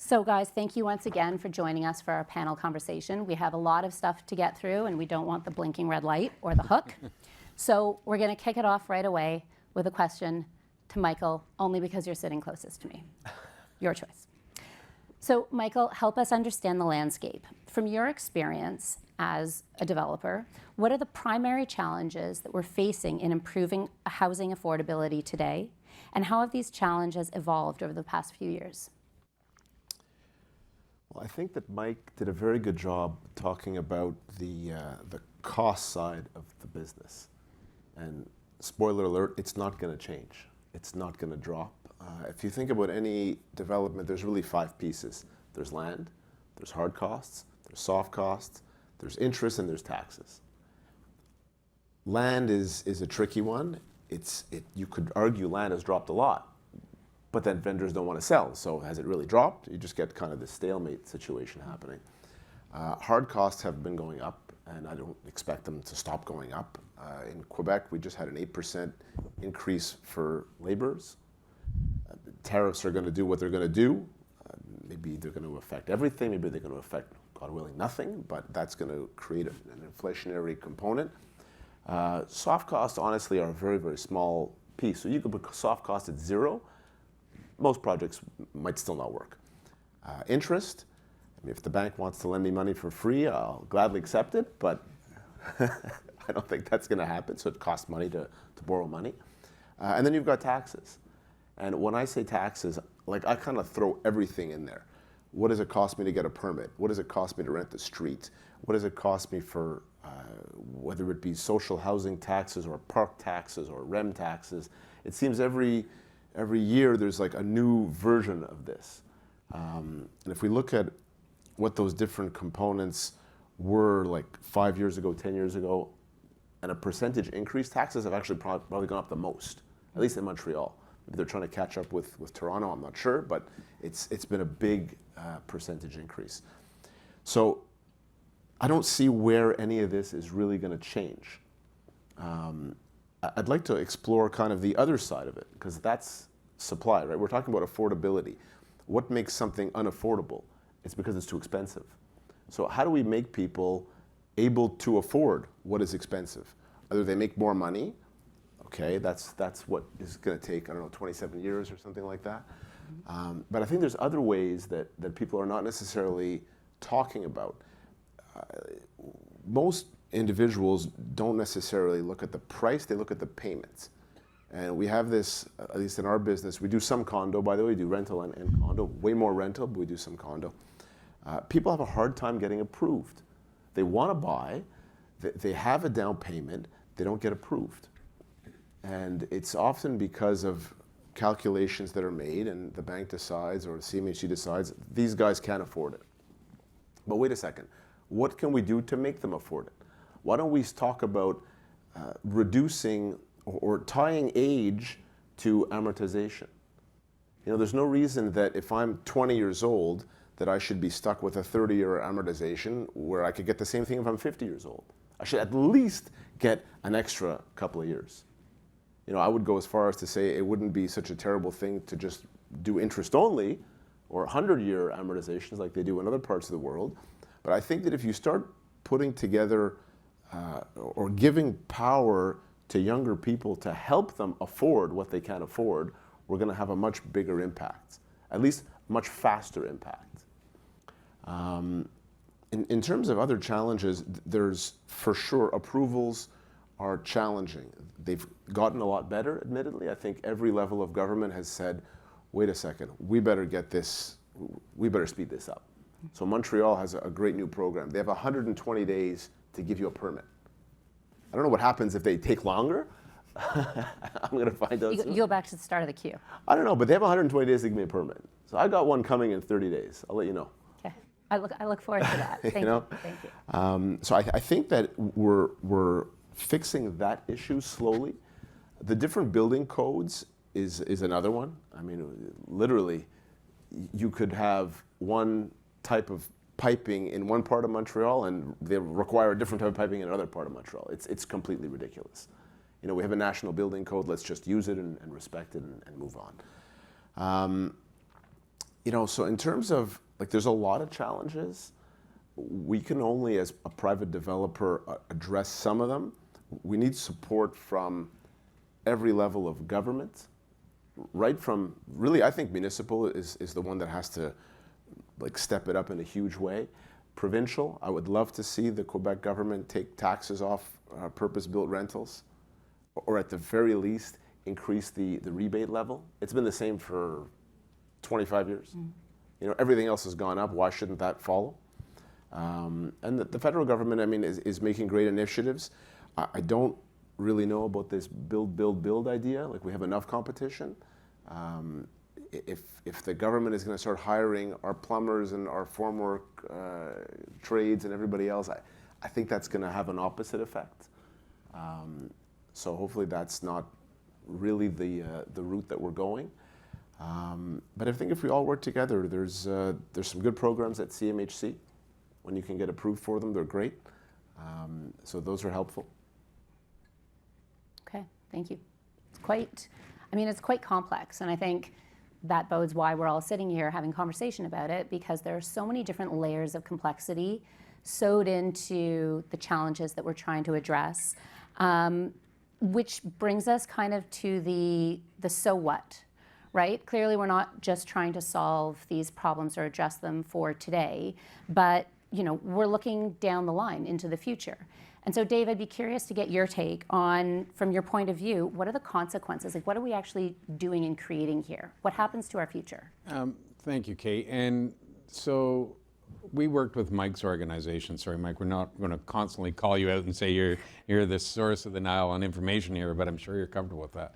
So guys, thank you once again for joining us for our panel conversation. We have a lot of stuff to get through and we don't want the blinking red light or the hook. So we're gonna kick it off right away with a question to Michael, only because you're sitting closest to me. Your choice. So Michael, help us understand the landscape. From your experience as a developer, what are the primary challenges that we're facing in improving housing affordability today? And how have these challenges evolved over the past few years? Well, I think that Mike did a very good job talking about the cost side of the business. And spoiler alert, it's not going to change. It's not going to drop. If you think about any development, there's really 5 pieces. There's land, there's hard costs, there's soft costs, there's interest, and there's taxes. Land is a tricky one. You could argue land has dropped a lot, but then vendors don't want to sell. So has it really dropped? You just get kind of this stalemate situation happening. Hard costs have been going up, and I don't expect them to stop going up. In Quebec, we just had an 8% increase for laborers. Tariffs are going to do what they're going to do. Maybe they're going to affect everything. Maybe they're going to affect, God willing, nothing, but that's going to create an inflationary component. Soft costs, honestly, are a very, very small piece. So you could put soft costs at 0. Most projects might still not work. Interest, I mean, if the bank wants to lend me money for free, I'll gladly accept it, but I don't think that's going to happen. So it costs money to borrow money. And then you've got taxes. And when I say taxes, like I kind of throw everything in there. What does it cost me to get a permit? What does it cost me to rent the street? What does it cost me for whether it be social housing taxes or park taxes or REM taxes? It seems every year there's like a new version of this. And if we look at what those different components were like 5 years ago, 10 years ago, and a percentage increase, taxes have actually probably gone up the most, at least in Montreal. Maybe they're trying to catch up with Toronto, I'm not sure, but it's been a big percentage increase. So I don't see where any of this is really going to change. I'd like to explore kind of the other side of it, because that's supply, right? We're talking about affordability. What makes something unaffordable? It's because it's too expensive. So how do we make people able to afford what is expensive? Either they make more money. Okay, that's what is going to take, I don't know, 27 years or something like that. But I think there's other ways that people are not necessarily talking about. Most individuals don't necessarily look at the price, they look at the payments. And we have this, at least in our business, we do some condo, by the way, we do rental and condo, way more rental, but we do some condo. People have a hard time getting approved. They want to buy, they have a down payment, they don't get approved. And it's often because of calculations that are made and the bank decides or the CMHC decides these guys can't afford it. But wait a second, what can we do to make them afford it? Why don't we talk about reducing or tying age to amortization? You know, there's no reason that if I'm 20 years old that I should be stuck with a 30-year amortization where I could get the same thing if I'm 50 years old. I should at least get an extra couple of years. You know, I would go as far as to say it wouldn't be such a terrible thing to just do interest only or 100-year amortizations like they do in other parts of the world. But I think that if you start putting together or giving power to younger people to help them afford what they can't afford, we're going to have a much bigger impact, at least much faster impact. In terms of other challenges, there's for sure approvals are challenging. They've gotten a lot better, admittedly. I think every level of government has said, wait a second, we better speed this up. So Montreal has a great new program. They have 120 days to give you a permit. I don't know what happens if they take longer. I'm going to find out soon. You go back to the start of the queue. I don't know, but they have 120 days to give me a permit. So I got one coming in 30 days. I'll let you know. Okay. I look forward to that. Thank you. Thank you. So I think that we're fixing that issue slowly. The different building codes is another one. I mean, literally, you could have one type of piping in one part of Montreal and they require a different type of piping in another part of Montreal. It's completely ridiculous. You know, we have a national building code, let's just use it and respect it and move on. So in terms of, there's a lot of challenges. We can only, as a private developer, address some of them. We need support from every level of government, right from, really, I think municipal is the one that has to step it up in a huge way. Provincial, I would love to see the Quebec government take taxes off purpose-built rentals, or at the very least, increase the rebate level. It's been the same for 25 years. Everything else has gone up. Why shouldn't that follow? And the federal government, is making great initiatives. I don't really know about this build idea. We have enough competition. If the government is going to start hiring our plumbers and our formwork trades and everybody else, I think that's going to have an opposite effect. So hopefully that's not really the route that we're going. But I think if we all work together, there's some good programs at CMHC. When you can get approved for them, they're great. So those are helpful. Okay, thank you. It's quite complex, and I think that bodes why we're all sitting here having conversation about it, because there are so many different layers of complexity sewed into the challenges that we're trying to address, which brings us kind of to the so what, right? Clearly, we're not just trying to solve these problems or address them for today, but we're looking down the line into the future. And so, Dave, I'd be curious to get your take on, from your point of view, what are the consequences? What are we actually doing and creating here? What happens to our future? Thank you, Kate. And so we worked with Mike's organization. Sorry, Mike, we're not going to constantly call you out and say you're the source of the Nile on information here, but I'm sure you're comfortable with that.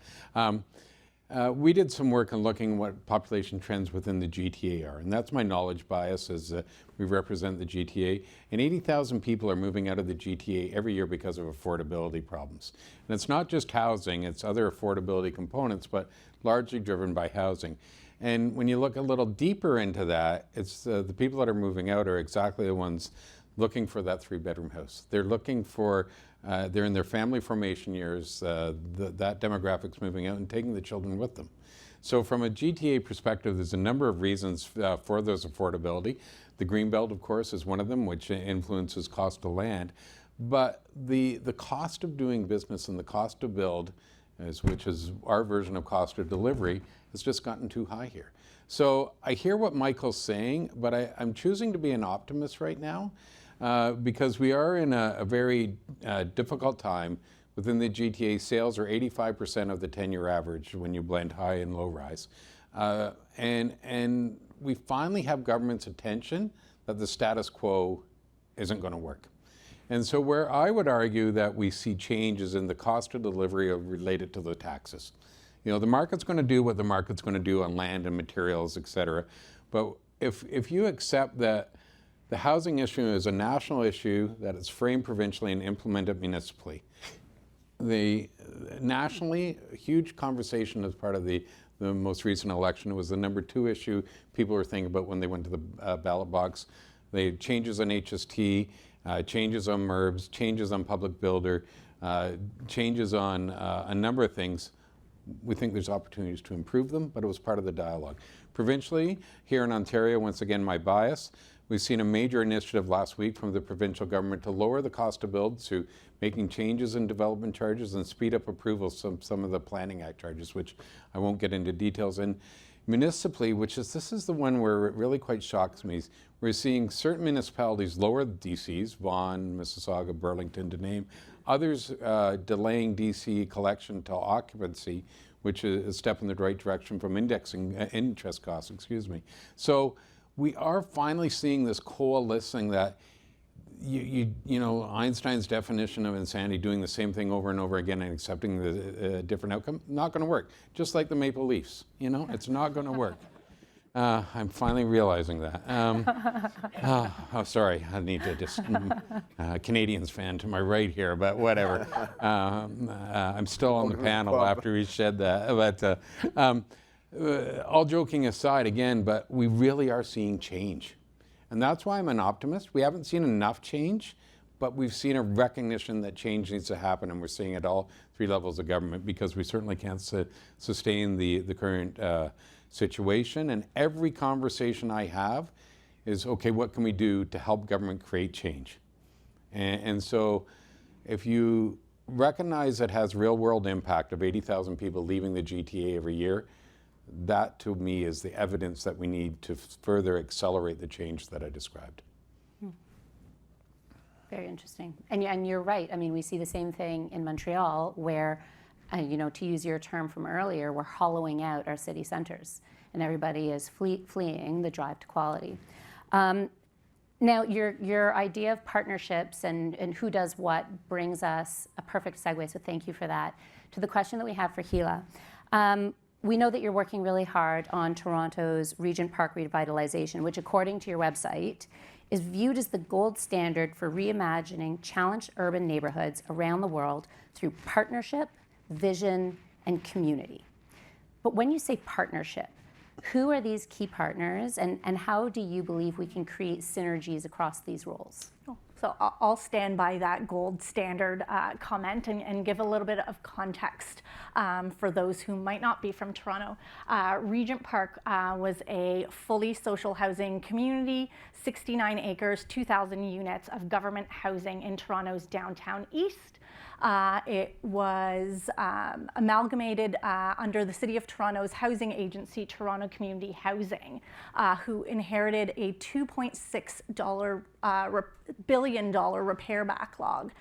We did some work on looking at what population trends within the GTA are, and that's my knowledge bias as we represent the GTA. And 80,000 people are moving out of the GTA every year because of affordability problems. And it's not just housing, it's other affordability components, but largely driven by housing. And when you look a little deeper into that, it's the people that are moving out are exactly the ones looking for that 3-bedroom house. They're looking for, they're in their family formation years, that demographic's moving out and taking the children with them. So from a GTA perspective, there's a number of reasons for those affordability. The Greenbelt, of course, is one of them, which influences cost of land. But the cost of doing business and the cost to build, which is our version of cost of delivery, has just gotten too high here. So I hear what Michael's saying, but I'm choosing to be an optimist right now. Because we are in a very difficult time. Within the GTA, sales are 85% of the 10-year average when you blend high and low rise. And we finally have government's attention that the status quo isn't going to work. And so where I would argue that we see changes in the cost of delivery related to the taxes. The market's going to do what the market's going to do on land and materials, et cetera. But if you accept that the housing issue is a national issue, that it's framed provincially and implemented municipally. Nationally, a huge conversation as part of the most recent election was the number 2 issue people were thinking about when they went to the ballot box. The changes on HST, changes on MERBs, changes on public builder, changes on a number of things. We think there's opportunities to improve them, but it was part of the dialogue. Provincially, here in Ontario, once again, my bias, we've seen a major initiative last week from the provincial government to lower the cost to build through making changes in development charges and speed up approvals of some of the Planning Act charges, which I won't get into details in. Municipally, this is the one where it really quite shocks me, we're seeing certain municipalities lower the DCs, Vaughan, Mississauga, Burlington to name, others delaying DC collection till occupancy, which is a step in the right direction from indexing interest costs, So we are finally seeing this coalescing that Einstein's definition of insanity, doing the same thing over and over again and accepting the different outcome, not going to work. Just like the Maple Leafs, it's not going to work. I'm finally realizing that. Sorry, I need to just, Canadians fan to my right here, but whatever. I'm still on the panel after he said that. But all joking aside again, but we really are seeing change. And that's why I'm an optimist. We haven't seen enough change, but we've seen a recognition that change needs to happen, and we're seeing it at all 3 levels of government, because we certainly can't sustain the current situation, and every conversation I have is, okay, what can we do to help government create change? And so if you recognize it has real world impact of 80,000 people leaving the GTA every year, that to me is the evidence that we need to further accelerate the change that I described. Very interesting. And you're right. I mean, we see the same thing in Montreal where, you know, to use your term from earlier, we're hollowing out our city centers and everybody is fleeing the drive to quality. Now, your idea of partnerships and who does what brings us a perfect segue, so thank you for that, to the question that we have for Gila. We know that you're working really hard on Toronto's Regent Park revitalization, which according to your website, is viewed as the gold standard for reimagining challenged urban neighborhoods around the world through partnership, vision, and community. But when you say partnership, who are these key partners and how do you believe we can create synergies across these roles? So I'll stand by that gold standard comment and give a little bit of context for those who might not be from Toronto. Regent Park was a fully social housing community, 69 acres, 2,000 units of government housing in Toronto's downtown east. It was amalgamated under the City of Toronto's housing agency, Toronto Community Housing, who inherited a $2.6 billion repair backlog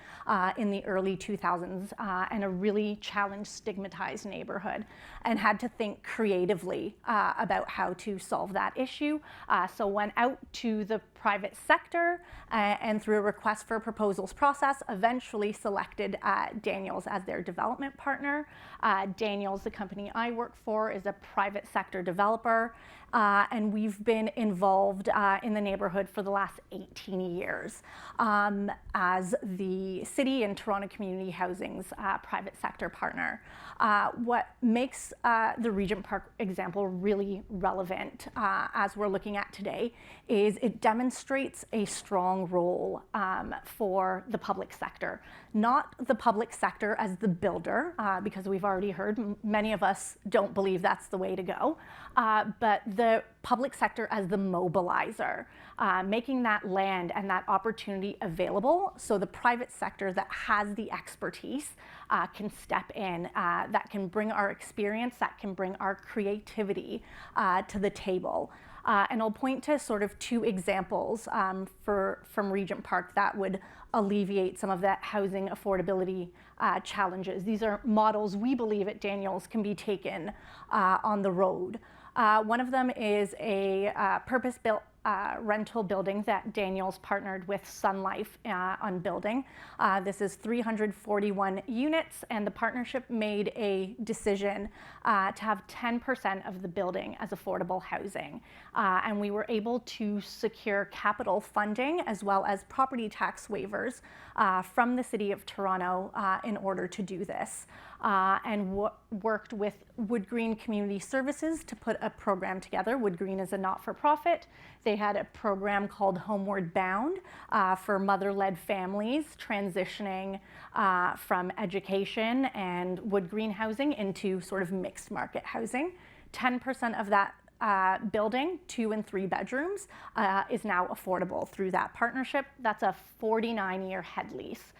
in the early 2000s and a really challenged, stigmatized neighborhood, and had to think creatively about how to solve that issue. So went out to the private sector and through a request for proposals process, eventually selected Daniels as their development partner. Daniels, the company I work for, is a private sector developer, and we've been involved in the neighborhood for the last 18 years as the city and Toronto Community Housing's private sector partner. What makes the Regent Park example really relevant as we're looking at today is it demonstrates a strong role for the public sector. Not the public sector as the builder, because we've already heard many of us don't believe that's the way to go, but the public sector as the mobilizer, making that land and that opportunity available so the private sector that has the expertise can step in, that can bring our experience, that can bring our creativity to the table. And I'll point to sort of two examples from Regent Park that would alleviate some of that housing affordability challenges. These are models we believe at Daniels can be taken on the road. One of them is a purpose-built rental building that Daniels partnered with Sun Life on building. This is 341 units, and the partnership made a decision to have 10% of the building as affordable housing. And we were able to secure capital funding as well as property tax waivers from the City of Toronto in order to do this. And worked with Wood Green Community Services to put a program together. Wood Green is a not-for-profit. They had a program called Homeward Bound for mother-led families transitioning from education and Wood Green housing into sort of mixed market housing. 10% of that building, 2 and 3 bedrooms, is now affordable through that partnership. That's a 49-year head lease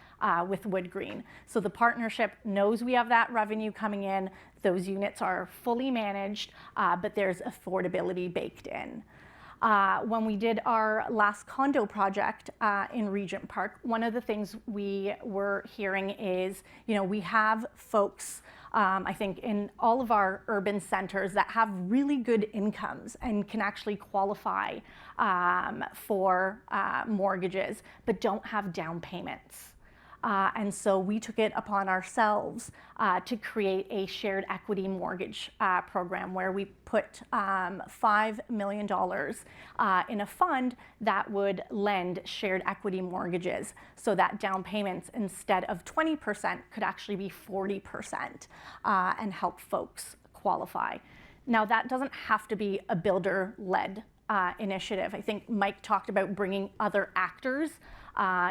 with Wood Green. So the partnership knows we have that revenue coming in. Those units are fully managed, but there's affordability baked in. When we did our last condo project in Regent Park, one of the things we were hearing is, you know, we have folks I think in all of our urban centers that have really good incomes and can actually qualify for mortgages, but don't have down payments. And so we took it upon ourselves to create a shared equity mortgage program where we put $5 million in a fund that would lend shared equity mortgages so that down payments instead of 20% could actually be 40% and help folks qualify. Now that doesn't have to be a builder-led initiative. I think Mike talked about bringing other actors.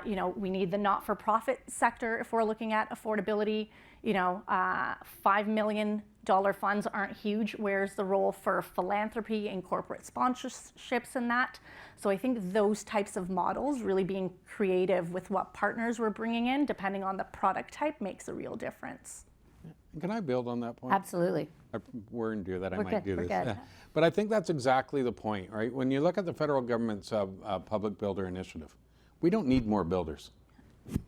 You know, we need the not-for-profit sector if we're looking at affordability. $5 million funds aren't huge. Where's the role for philanthropy and corporate sponsorships in that? So I think those types of models, really being creative with what partners we're bringing in, depending on the product type, makes a real difference. Can I build on that point? Absolutely. I weren't do that. I We're might good, do we're this. good. Yeah. But I think that's exactly the point, right? When you look at the federal government's public builder initiative, we don't need more builders.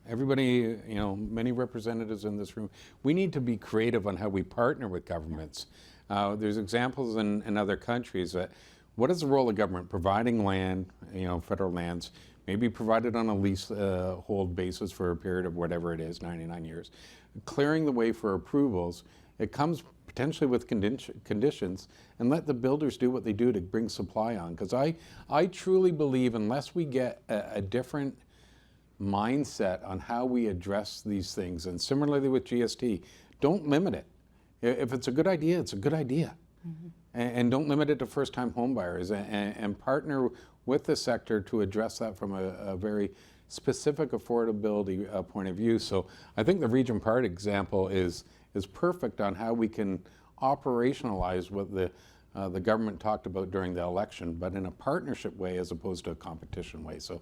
Everybody, many representatives in this room, we need to be creative on how we partner with governments. There's examples in other countries that what is the role of government? Providing land, federal lands, maybe provided on a lease hold basis for a period of whatever it is, 99 years. Clearing the way for approvals, it comes potentially with conditions, and let the builders do what they do to bring supply on. Because I truly believe unless we get a different mindset on how we address these things, and similarly with GST, don't limit it. If it's a good idea, it's a good idea. Mm-hmm. And don't limit it to first-time homebuyers, and partner with the sector to address that from a very specific affordability point of view. So I think the Region Park example is perfect on how we can operationalize what the government talked about during the election, but in a partnership way as opposed to a competition way. So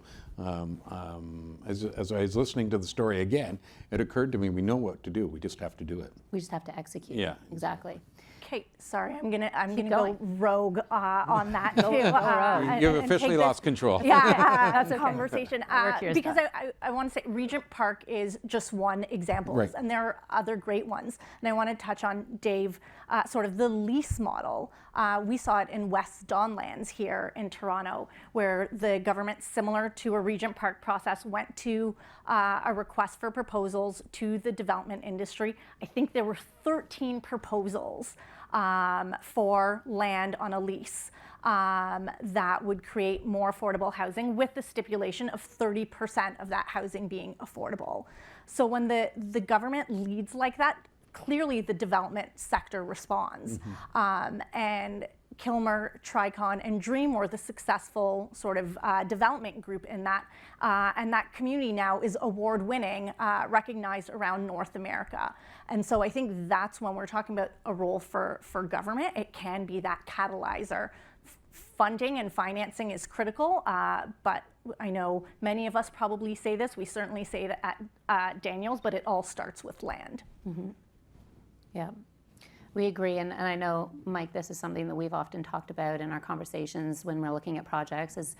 as I was listening to the story again, it occurred to me, we know what to do, we just have to do it. We just have to execute. Yeah. Exactly. Okay, sorry, I'm gonna go going. rogue on that too. You've officially lost control. Yeah, That's okay. conversation. Work your Because stuff. I want to say Regent Park is just one example, Right. and there are other great ones. And I want to touch on, Dave, sort of the lease model. We saw it in West Donlands here in Toronto, where the government, similar to a Regent Park process, went to a request for proposals to the development industry. I think there were 13 proposals for land on a lease that would create more affordable housing, with the stipulation of 30% of that housing being affordable. So when the government leads like that, clearly the development sector responds. Mm-hmm. And Kilmer, Tricon, and Dream were the successful sort of development group in that. And that community now is award-winning, recognized around North America. And so I think that's when we're talking about a role for government. It can be that catalyzer. Funding and financing is critical, but I know many of us probably say this. We certainly say it at Daniels, but it all starts with land. Mm-hmm. Yeah, we agree. And I know, Mike, this is something that we've often talked about in our conversations when we're looking at projects, is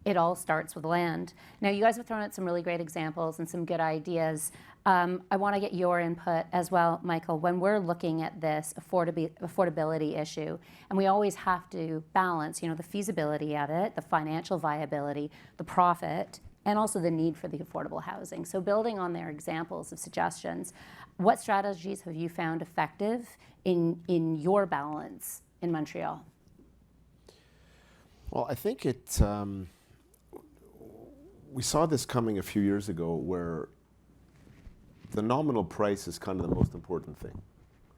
it all starts with land. Now, you guys have thrown out some really great examples and some good ideas. I want to get your input as well, Michael, when we're looking at this affordability issue, and we always have to balance, the feasibility of it, the financial viability, the profit, and also the need for the affordable housing. So building on their examples of suggestions, what strategies have you found effective in your balance in Montreal? Well, I think we saw this coming a few years ago, where the nominal price is kind of the most important thing,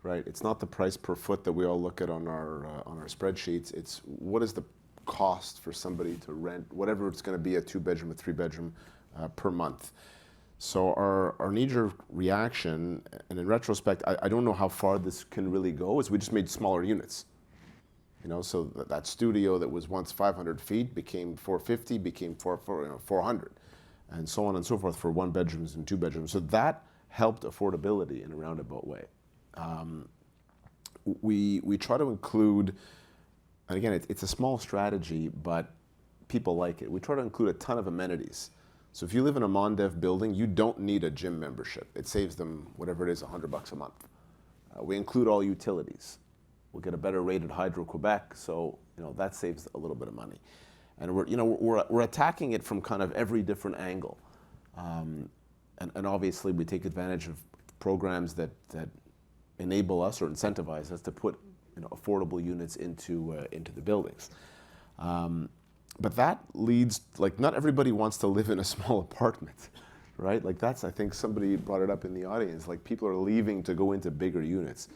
right? It's not the price per foot that we all look at on our spreadsheets. It's what is the cost for somebody to rent, whatever it's going to be, a 2-bedroom, a 3-bedroom per month. So our knee-jerk reaction, and in retrospect, I don't know how far this can really go, is we just made smaller units. So that studio that was once 500 feet became 450, became 400, and so on and so forth for 1-bedrooms and 2-bedrooms. So that helped affordability in a roundabout way. We try to include, and again, it's a small strategy, but people like it. We try to include a ton of amenities. So if you live in a Mondev building, you don't need a gym membership. It saves them whatever it is, $100 a month. We include all utilities. We'll get a better rate at Hydro-Quebec, so that saves a little bit of money. And we're attacking it from kind of every different angle. And obviously we take advantage of programs that enable us or incentivize us to put affordable units into the buildings. But that leads, not everybody wants to live in a small apartment, right? That's, I think somebody brought it up in the audience, people are leaving to go into bigger units.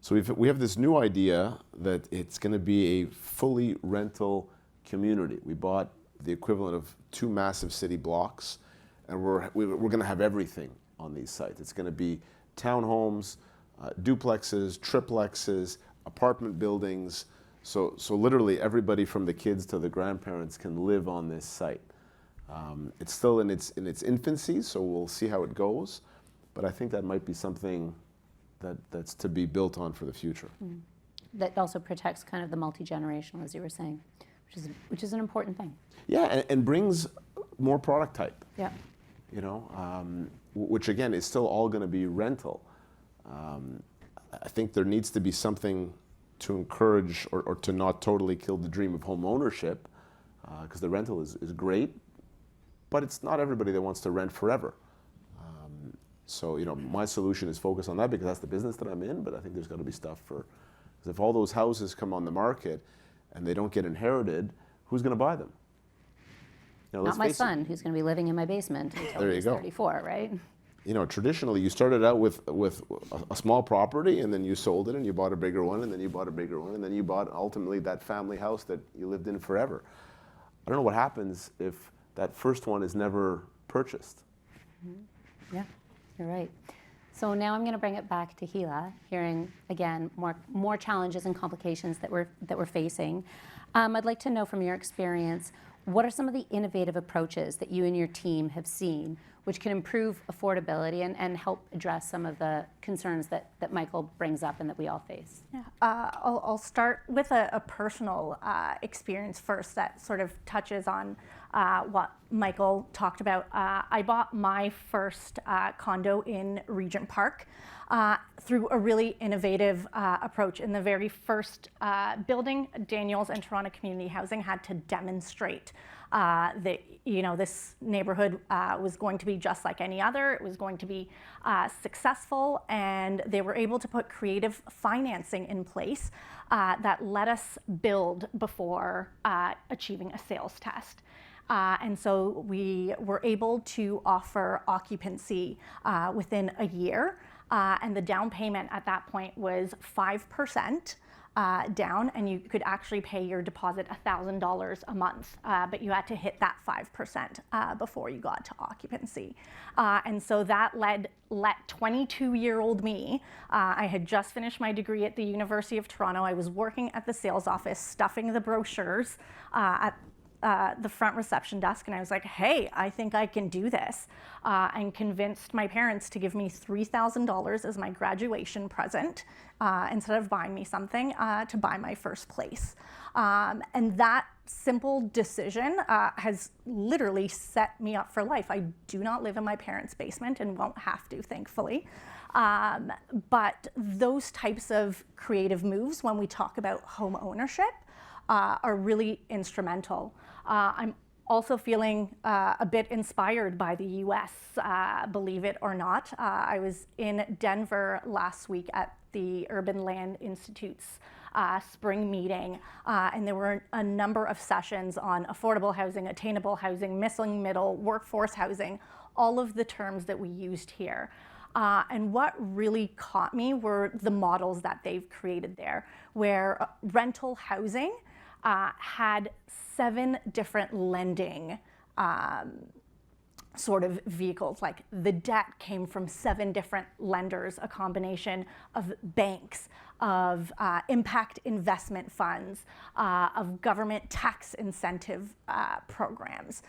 So we have this new idea that it's going to be a fully rental community. We bought the equivalent of 2 massive city blocks, and we're going to have everything on these sites. It's going to be townhomes, duplexes, triplexes, apartment buildings. So literally everybody from the kids to the grandparents can live on this site. It's still in its infancy, so we'll see how it goes. But I think that might be something that's to be built on for the future. That also protects kind of the multi-generational, as you were saying, which is an important thing. Yeah, and brings more product type. Yeah. You know, which again is still all going to be rental. I think there needs to be something to encourage or to not totally kill the dream of home ownership, because the rental is great, but it's not everybody that wants to rent forever. So, you know, my solution is focus on that because that's the business that I'm in, but I think there's got to be stuff for, because if all those houses come on the market and they don't get inherited, who's going to buy them? You know, Not let's my face it. son, who's going to be living in my basement until There you he's go. 34, right? You know, traditionally you started out with a small property and then you sold it and you bought a bigger one and then you bought a bigger one and then you bought ultimately that family house that you lived in forever. I don't know what happens if that first one is never purchased. Yeah, you're right. So now I'm going to bring it back to Gila, hearing again more challenges and complications that we're facing. I'd like to know from your experience, what are some of the innovative approaches that you and your team have seen which can improve affordability and help address some of the concerns that Michael brings up and that we all face? Yeah. I'll start with a personal experience first that sort of touches on what Michael talked about. I bought my first condo in Regent Park through a really innovative approach. In the very first building, Daniels and Toronto Community Housing had to demonstrate that, you know, this neighborhood was going to be just like any other. It was going to be successful, and they were able to put creative financing in place that let us build before achieving a sales test. And so we were able to offer occupancy within a year, and the down payment at that point was 5%. Down, and you could actually pay your deposit $1,000 a month, but you had to hit that 5% before you got to occupancy. And so that let 22-year-old me, I had just finished my degree at the University of Toronto. I was working at the sales office, stuffing the brochures at the front reception desk, and I was like, hey, I think I can do this, and convinced my parents to give me $3,000 as my graduation present instead of buying me something to buy my first place. And that simple decision has literally set me up for life. I do not live in my parents' basement and won't have to, thankfully. But those types of creative moves, when we talk about home ownership, are really instrumental. I'm also feeling a bit inspired by the US, believe it or not. I was in Denver last week at the Urban Land Institute's spring meeting, and there were a number of sessions on affordable housing, attainable housing, missing middle, workforce housing, all of the terms that we used here. And what really caught me were the models that they've created there, where rental housing had 7 different lending sort of vehicles. Like the debt came from 7 different lenders, a combination of banks, of impact investment funds, of government tax incentive programs.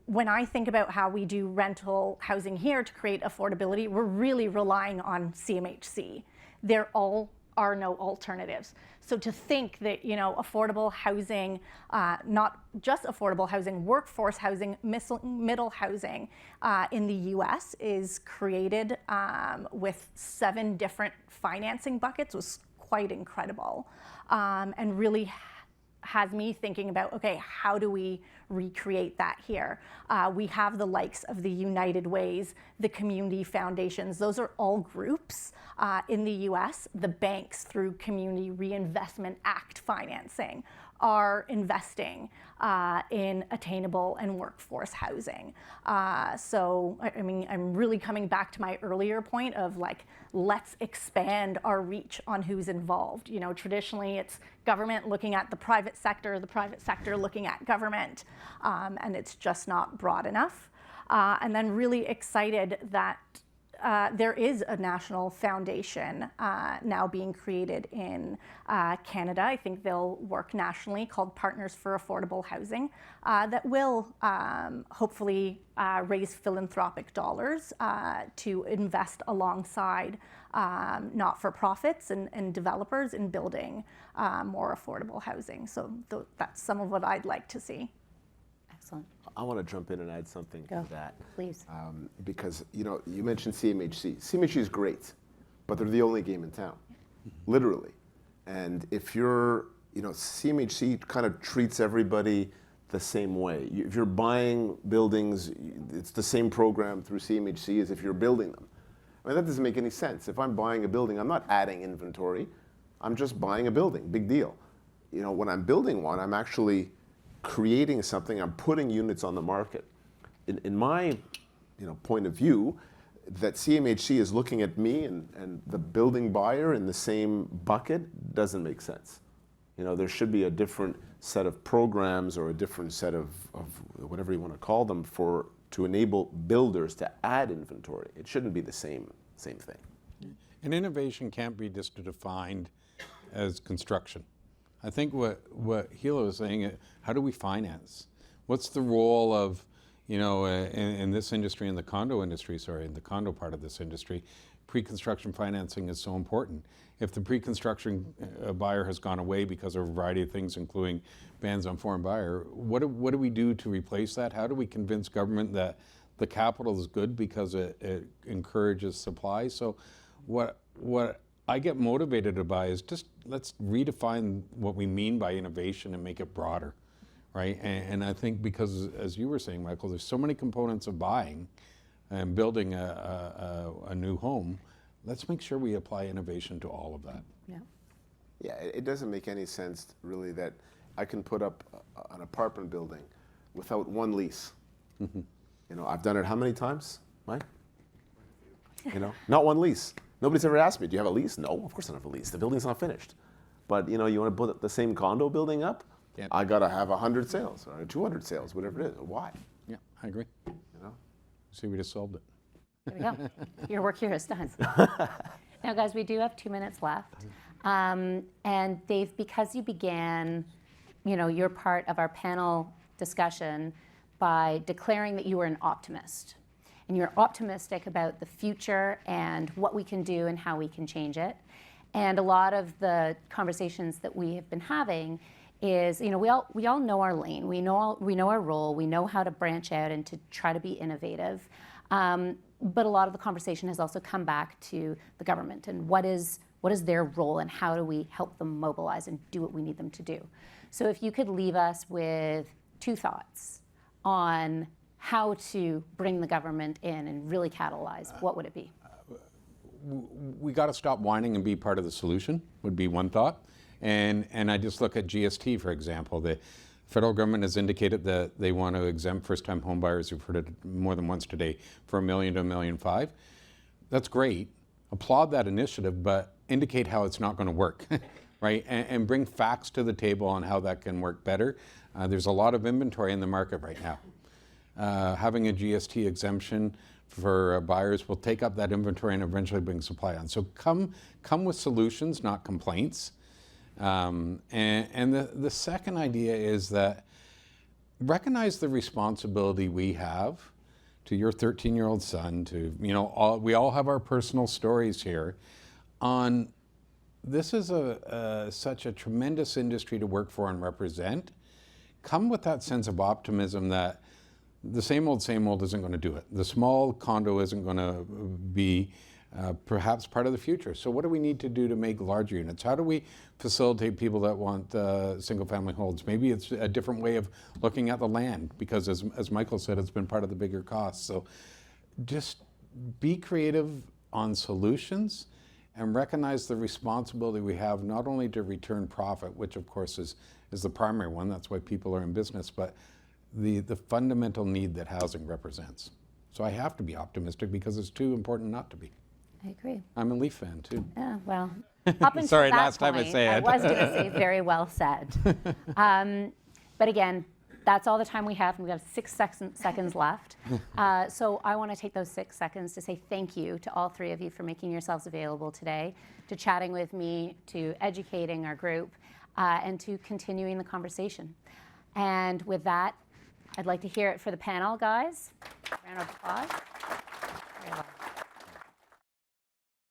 When I think about how we do rental housing here to create affordability, we're really relying on CMHC. There are no alternatives. So to think that, you know, affordable housing, not just affordable housing, workforce housing, middle housing in the US is created with 7 different financing buckets was quite incredible, and really has me thinking about, okay, how do we recreate that here? We have the likes of the United Ways, the community foundations. Those are all groups in the US. The banks, through Community Reinvestment Act financing, are investing in attainable and workforce housing. So, I mean, I'm really coming back to my earlier point of like, let's expand our reach on who's involved. You know, traditionally it's government looking at the private sector looking at government, and it's just not broad enough. And then really excited that there is a national foundation now being created in Canada. I think they'll work nationally, called Partners for Affordable Housing, that will hopefully raise philanthropic dollars to invest alongside not-for-profits and developers in building more affordable housing. So that's some of what I'd like to see. Excellent. I want to jump in and add something Go, to that. please. Because, you mentioned CMHC. CMHC is great, but they're the only game in town, literally. And if you're, CMHC kind of treats everybody the same way. If you're buying buildings, it's the same program through CMHC as if you're building them. I mean, that doesn't make any sense. If I'm buying a building, I'm not adding inventory. I'm just buying a building, big deal. When I'm building one, I'm actually creating something, I'm putting units on the market. In my point of view, that CMHC is looking at me and the building buyer in the same bucket doesn't make sense. There should be a different set of programs or a different set of whatever you want to call them to enable builders to add inventory. It shouldn't be the same thing. And innovation can't be just defined as construction. I think what Hila was saying, how do we finance? What's the role of, in this industry, in the condo part of this industry, pre-construction financing is so important. If the pre-construction buyer has gone away because of a variety of things, including bans on foreign buyer, what do we do to replace that? How do we convince government that the capital is good because it encourages supply? So what I get motivated by is just let's redefine what we mean by innovation and make it broader, right? And I think because, as you were saying, Michael, there's so many components of buying and building a new home. Let's make sure we apply innovation to all of that. Yeah. Yeah, it doesn't make any sense really that I can put up an apartment building without one lease. I've done it how many times, Mike? Not one lease. Nobody's ever asked me, do you have a lease? No, of course I don't have a lease. The building's not finished. But you want to put the same condo building up? Yep. I got to have 100 sales or 200 sales, whatever it is. Why? Yeah, I agree. See, we just solved it. There we go. Your work here is done. Now, guys, we do have 2 minutes left. And Dave, because you began, your part of our panel discussion by declaring that you were an optimist. And you're optimistic about the future and what we can do and how we can change it. And a lot of the conversations that we have been having is, we all know our lane, we know our role, we know how to branch out and to try to be innovative. But a lot of the conversation has also come back to the government and what is their role and how do we help them mobilize and do what we need them to do. So if you could leave us with 2 thoughts on how to bring the government in and really catalyze, what would it be? We got to stop whining and be part of the solution, would be one thought. And I just look at GST, for example. The federal government has indicated that they want to exempt first-time home buyers, you've heard it more than once today, for $1 million to $1.5 million. That's great. Applaud that initiative, but indicate how it's not going to work, right? And bring facts to the table on how that can work better. There's a lot of inventory in the market right now. Having a GST exemption for buyers will take up that inventory and eventually bring supply on. So come with solutions, not complaints. And the second idea is that recognize the responsibility we have to your 13-year-old son, to, we all have our personal stories here on this is such a tremendous industry to work for and represent. Come with that sense of optimism that the same old isn't going to do it. The small condo isn't going to be perhaps part of the future. So what do we need to do to make larger units? How do we facilitate people that want single-family homes? Maybe it's a different way of looking at the land because, as Michael said, it's been part of the bigger costs. So just be creative on solutions and recognize the responsibility we have not only to return profit, which of course is the primary one, that's why people are in business, but the fundamental need that housing represents. So I have to be optimistic because it's too important not to be. I agree. I'm a Leaf fan too. Yeah, well, up until Sorry, that last time I point, say I it. was going to say very well said. But again, That's all the time we have. We've got 6 seconds left. So I want to take those 6 seconds to say thank you to all three of you for making yourselves available today, to chatting with me, to educating our group, and to continuing the conversation. And with that, I'd like to hear it for the panel, guys. Round of applause.